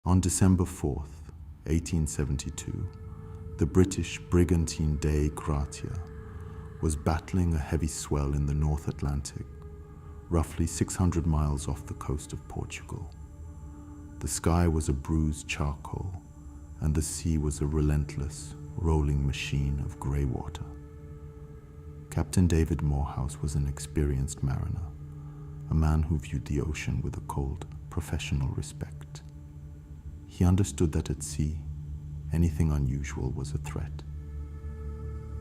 On December 4th, 1872, the British brigantine Dei Gratia was battling a heavy swell in the North Atlantic, roughly 600 miles off the coast of Portugal. The sky was a bruised charcoal, and the sea was a relentless, rolling machine of grey water. Captain David Morehouse was an experienced mariner, a man who viewed the ocean with a cold, professional respect. He understood that at sea, anything unusual was a threat.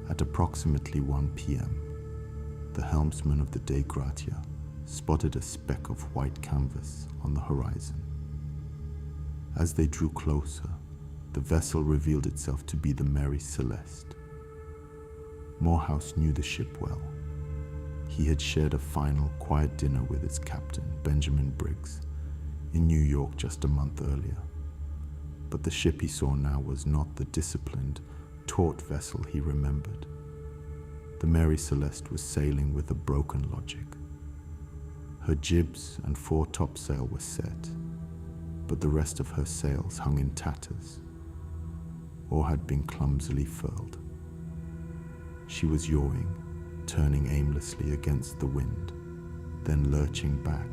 At approximately 1 p.m., the helmsman of the Dei Gratia spotted a speck of white canvas on the horizon. As they drew closer, the vessel revealed itself to be the Mary Celeste. Morehouse knew the ship well. He had shared a final, quiet dinner with its captain, Benjamin Briggs, in New York just a month earlier. But the ship he saw now was not the disciplined, taut vessel he remembered. The Mary Celeste was sailing with a broken logic. Her jibs and fore topsail were set, but the rest of her sails hung in tatters, or had been clumsily furled. She was yawing, turning aimlessly against the wind, then lurching back,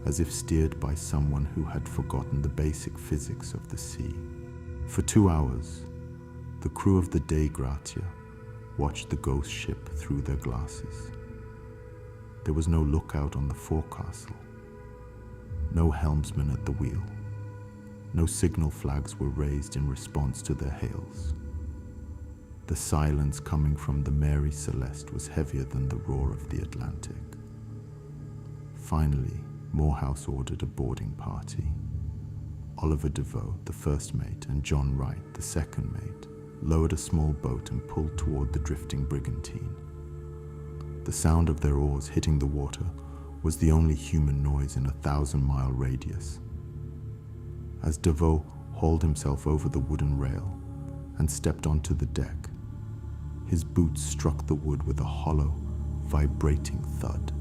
as if steered by someone who had forgotten the basic physics of the sea. For 2 hours, the crew of the Dei Gratia watched the ghost ship through their glasses. There was no lookout on the forecastle, no helmsman at the wheel. No signal flags were raised in response to their hails. The silence coming from the Mary Celeste was heavier than the roar of the Atlantic. Finally, Morehouse ordered a boarding party. Oliver Devoe, the first mate, and John Wright, the second mate, lowered a small boat and pulled toward the drifting brigantine. The sound of their oars hitting the water was the only human noise in a 1,000-mile radius. As Devoe hauled himself over the wooden rail and stepped onto the deck, his boots struck the wood with a hollow, vibrating thud.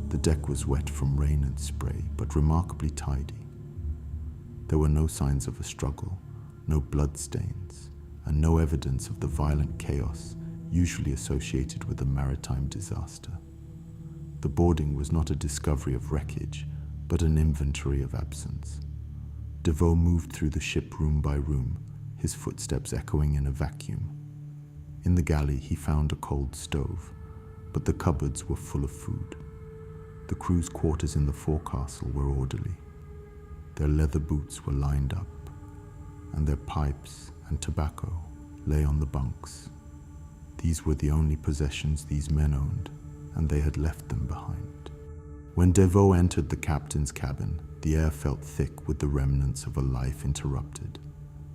The deck was wet from rain and spray, but remarkably tidy. There were no signs of a struggle, no bloodstains, and no evidence of the violent chaos usually associated with a maritime disaster. The boarding was not a discovery of wreckage, but an inventory of absence. Devoe moved through the ship room by room, his footsteps echoing in a vacuum. In the galley, he found a cold stove, but the cupboards were full of food. The crew's quarters in the forecastle were orderly. Their leather boots were lined up, and their pipes and tobacco lay on the bunks. These were the only possessions these men owned, and they had left them behind. When Devoe entered the captain's cabin, the air felt thick with the remnants of a life interrupted.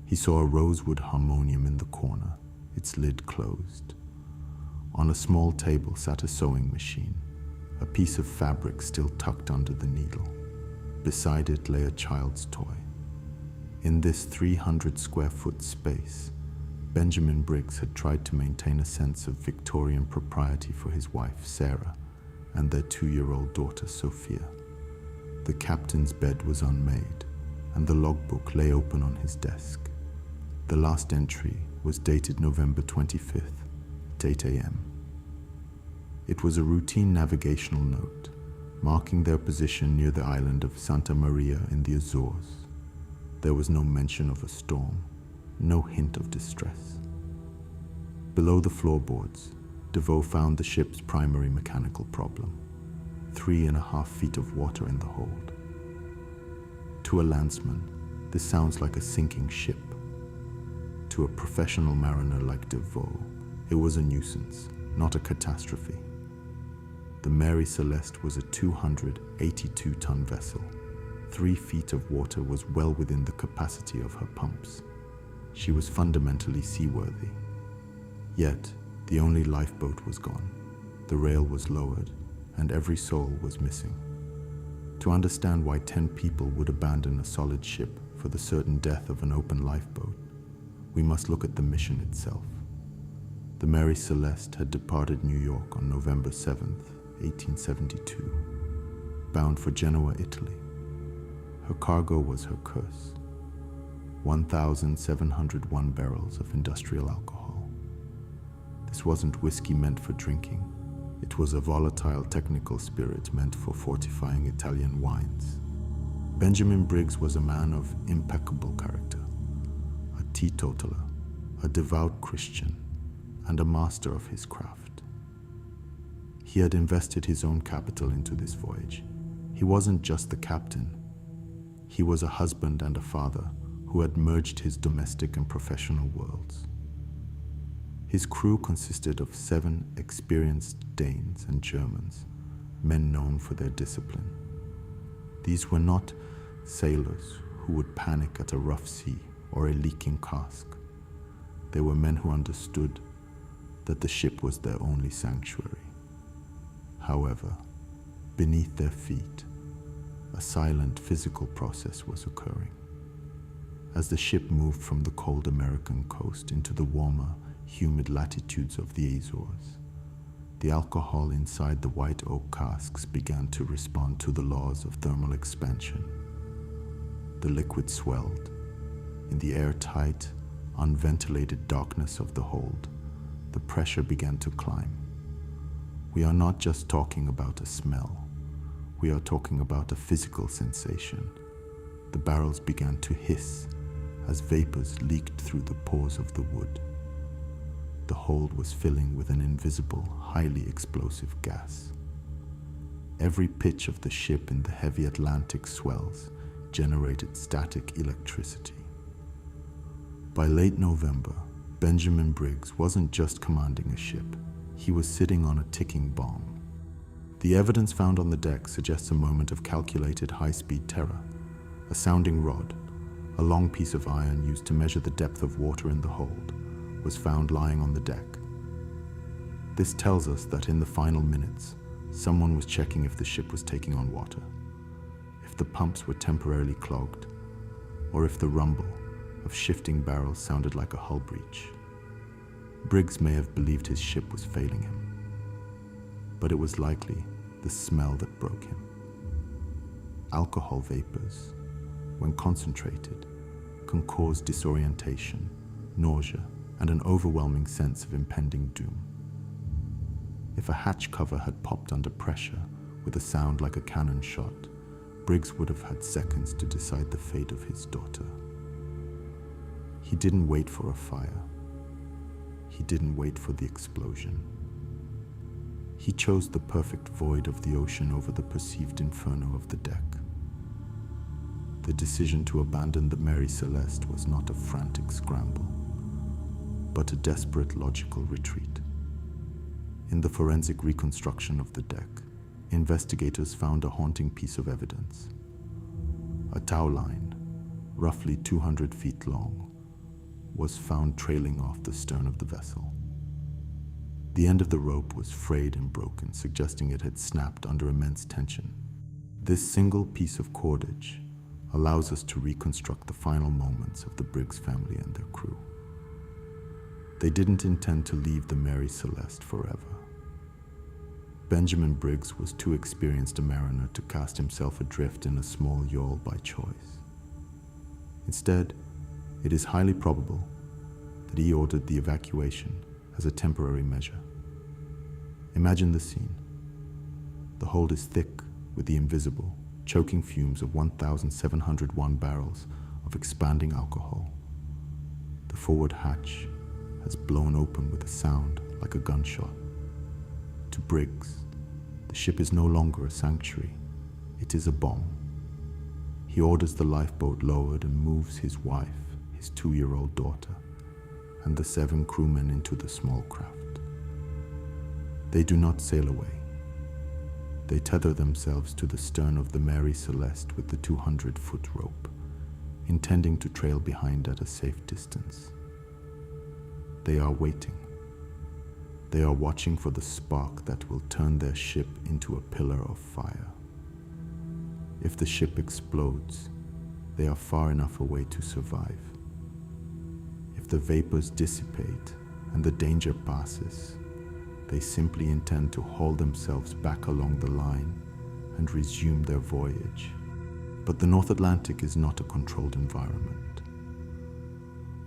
He saw a rosewood harmonium in the corner, its lid closed. On a small table sat a sewing machine, a piece of fabric still tucked under the needle. Beside it lay a child's toy. In this 300-square-foot space, Benjamin Briggs had tried to maintain a sense of Victorian propriety for his wife, Sarah, and their 2-year-old daughter, Sophia. The captain's bed was unmade, and the logbook lay open on his desk. The last entry was dated November 25th, at 8 a.m. It was a routine navigational note, marking their position near the island of Santa Maria in the Azores. There was no mention of a storm, no hint of distress. Below the floorboards, Devoe found the ship's primary mechanical problem: 3.5 feet of water in the hold. To a landsman, this sounds like a sinking ship. To a professional mariner like Devoe, it was a nuisance, not a catastrophe. The Mary Celeste was a 282-ton vessel. 3 feet of water was well within the capacity of her pumps. She was fundamentally seaworthy. Yet, the only lifeboat was gone. The rail was lowered, and every soul was missing. To understand why 10 people would abandon a solid ship for the certain death of an open lifeboat, we must look at the mission itself. The Mary Celeste had departed New York on November 7th, 1872, bound for Genoa, Italy. Her cargo was her curse: 1,701 barrels of industrial alcohol. This wasn't whiskey meant for drinking. It was a volatile technical spirit meant for fortifying Italian wines. Benjamin Briggs was a man of impeccable character, a teetotaler, a devout Christian, and a master of his craft. He had invested his own capital into this voyage. He wasn't just the captain. He was a husband and a father who had merged his domestic and professional worlds. His crew consisted of 7 experienced Danes and Germans, men known for their discipline. These were not sailors who would panic at a rough sea or a leaking cask. They were men who understood that the ship was their only sanctuary. However, beneath their feet, a silent physical process was occurring. As the ship moved from the cold American coast into the warmer, humid latitudes of the Azores, the alcohol inside the white oak casks began to respond to the laws of thermal expansion. The liquid swelled. In the airtight, unventilated darkness of the hold, the pressure began to climb. We are not just talking about a smell. We are talking about a physical sensation. The barrels began to hiss as vapors leaked through the pores of the wood. The hold was filling with an invisible, highly explosive gas. Every pitch of the ship in the heavy Atlantic swells generated static electricity. By late November, Benjamin Briggs wasn't just commanding a ship. He was sitting on a ticking bomb. The evidence found on the deck suggests a moment of calculated high-speed terror. A sounding rod, a long piece of iron used to measure the depth of water in the hold, was found lying on the deck. This tells us that in the final minutes, someone was checking if the ship was taking on water, if the pumps were temporarily clogged, or if the rumble of shifting barrels sounded like a hull breach. Briggs may have believed his ship was failing him, but it was likely the smell that broke him. Alcohol vapors, when concentrated, can cause disorientation, nausea, and an overwhelming sense of impending doom. If a hatch cover had popped under pressure with a sound like a cannon shot, Briggs would have had seconds to decide the fate of his daughter. He didn't wait for a fire. He didn't wait for the explosion. He chose the perfect void of the ocean over the perceived inferno of the deck. The decision to abandon the Mary Celeste was not a frantic scramble, but a desperate logical retreat. In the forensic reconstruction of the deck, investigators found a haunting piece of evidence. A tow line, roughly 200 feet long, was found trailing off the stern of the vessel. The end of the rope was frayed and broken, suggesting it had snapped under immense tension. This single piece of cordage allows us to reconstruct the final moments of the Briggs family and their crew. They didn't intend to leave the Mary Celeste forever. Benjamin Briggs was too experienced a mariner to cast himself adrift in a small yawl by choice. Instead, it is highly probable that he ordered the evacuation as a temporary measure. Imagine the scene. The hold is thick with the invisible, choking fumes of 1,701 barrels of expanding alcohol. The forward hatch has blown open with a sound like a gunshot. To Briggs, the ship is no longer a sanctuary. It is a bomb. He orders the lifeboat lowered and moves his wife, his 2-year-old daughter, and the 7 crewmen into the small craft. They do not sail away. They tether themselves to the stern of the Mary Celeste with the 200-foot rope, intending to trail behind at a safe distance. They are waiting. They are watching for the spark that will turn their ship into a pillar of fire. If the ship explodes, they are far enough away to survive. If the vapors dissipate and the danger passes, they simply intend to haul themselves back along the line and resume their voyage. But the North Atlantic is not a controlled environment.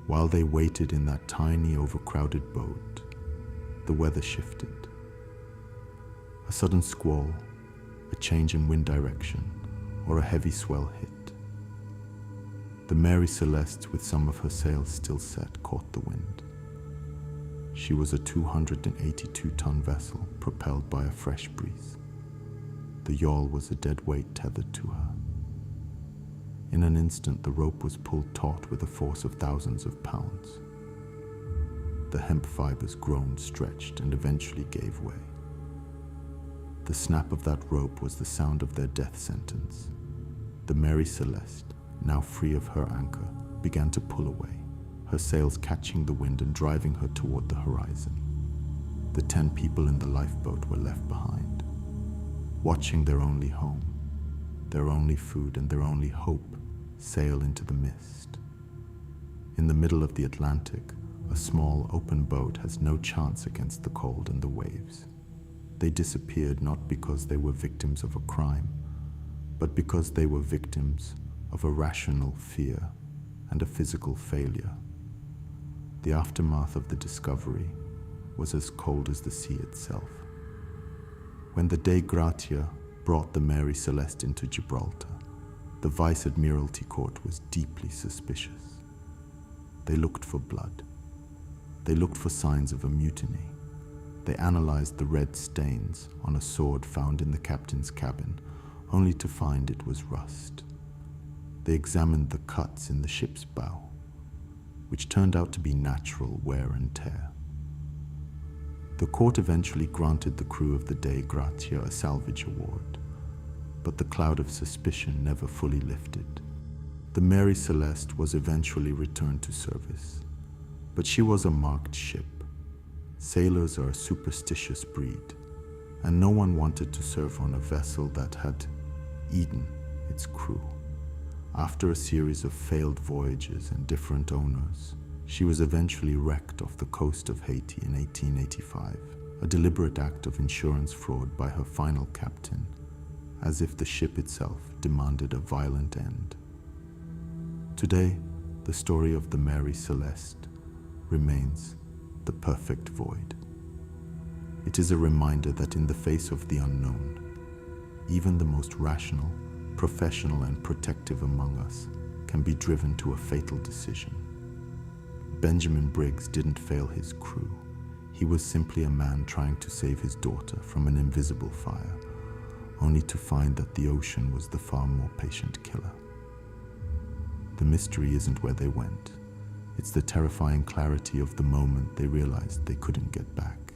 While they waited in that tiny, overcrowded boat, the weather shifted. A sudden squall, a change in wind direction, or a heavy swell hit. The Mary Celeste, with some of her sails still set, caught the wind. She was a 282-ton vessel propelled by a fresh breeze. The yawl was a dead weight tethered to her. In an instant, the rope was pulled taut with a force of thousands of pounds. The hemp fibers groaned, stretched, and eventually gave way. The snap of that rope was the sound of their death sentence. The Mary Celeste, now free of her anchor, began to pull away, her sails catching the wind and driving her toward the horizon. The 10 people in the lifeboat were left behind, watching their only home, their only food, and their only hope sail into the mist. In the middle of the Atlantic, a small open boat has no chance against the cold and the waves. They disappeared not because they were victims of a crime, but because they were victims of a rational fear and a physical failure. The aftermath of the discovery was as cold as the sea itself. When the Dei Gratia brought the Mary Celeste into Gibraltar, the Vice Admiralty Court was deeply suspicious. They looked for blood. They looked for signs of a mutiny. They analyzed the red stains on a sword found in the captain's cabin, only to find it was rust. They examined the cuts in the ship's bow, which turned out to be natural wear and tear. The court eventually granted the crew of the Dei Gratia a salvage award, but the cloud of suspicion never fully lifted. The Mary Celeste was eventually returned to service, but she was a marked ship. Sailors are a superstitious breed, and no one wanted to serve on a vessel that had eaten its crew. After a series of failed voyages and different owners, she was eventually wrecked off the coast of Haiti in 1885, a deliberate act of insurance fraud by her final captain, as if the ship itself demanded a violent end. Today, the story of the Mary Celeste remains the perfect void. It is a reminder that in the face of the unknown, even the most rational, professional, and protective among us can be driven to a fatal decision. Benjamin Briggs didn't fail his crew. He was simply a man trying to save his daughter from an invisible fire, only to find that the ocean was the far more patient killer. The mystery isn't where they went. It's the terrifying clarity of the moment they realized they couldn't get back.